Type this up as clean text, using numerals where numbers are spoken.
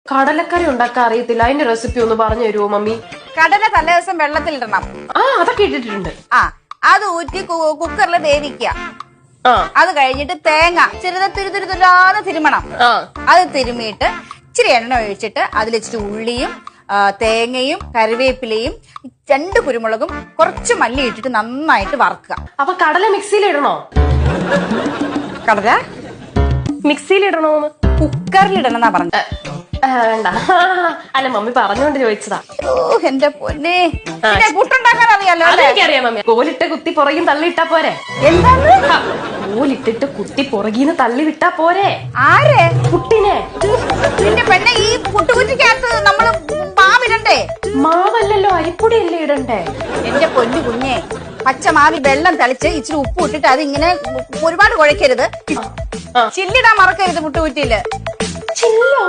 കടലക്കറി ഉണ്ടാക്കാൻ അറിയത്തില്ല, അതിന്റെ റെസിപ്പി ഒന്ന് പറഞ്ഞു തരുമോ മമ്മി? കടല തലേദിവസം വെള്ളത്തിലിടണം. അതൊക്കെ ഇട്ടിട്ടുണ്ട്. അത് ഊറ്റി കുക്കറിൽ വേവിക്കുക. അത് കഴിഞ്ഞിട്ട് തേങ്ങ തുരുതുരാതെ തിരുമണം. അത് തിരുമിയിട്ട് ഇച്ചിരി എണ്ണ ഒഴിച്ചിട്ട് അതിലിച്ചിരി ഉള്ളിയും തേങ്ങയും കറിവേപ്പിലയും 2 കുരുമുളകും കുറച്ച് മല്ലി ഇട്ടിട്ട് നന്നായിട്ട് വറുക്കുക. അപ്പൊ കടല മിക്സിയിലിടണോ? കടല മിക്സിയിലിടണോന്ന്? കുക്കറിലിടണമെന്നാ പറഞ്ഞത്. വേണ്ട, അല്ല മമ്മി പറഞ്ഞോണ്ട് ചോദിച്ചതാ. എന്റെ പൊന്നെ, പുട്ടുണ്ടാക്കാൻ അറിയാലോ? അറിയാം മമ്മി. കോലിട്ട് കുത്തി പുറകിന്ന് തള്ളിയിട്ടാ പോരെ? എന്താണ്? കോലിട്ടിട്ട് കുത്തി പുറകിന്ന് തള്ളി വിട്ടാ പോരെ? ആരെ? പുട്ടിനെ. നിന്റെ പെണ്ണെ, ഈ പുട്ടുകുറ്റിക്കകത്ത് നമ്മള് മാവിടണ്ടേ? മാവല്ലല്ലോ, അരിപ്പൊടി അല്ലേ ഇടണ്ടേ? എന്റെ പൊന്നു കുഞ്ഞെ, പച്ചമാവി വെള്ളം തളിച്ച് ഇച്ചിരി ഉപ്പ് ഇട്ടിട്ട് അത് ഇങ്ങനെ ഒരുപാട് കുഴക്കരുത്. ചില്ലിടാൻ മറക്കരുത് പുട്ടുകുറ്റിയില്. ചില്ലോ?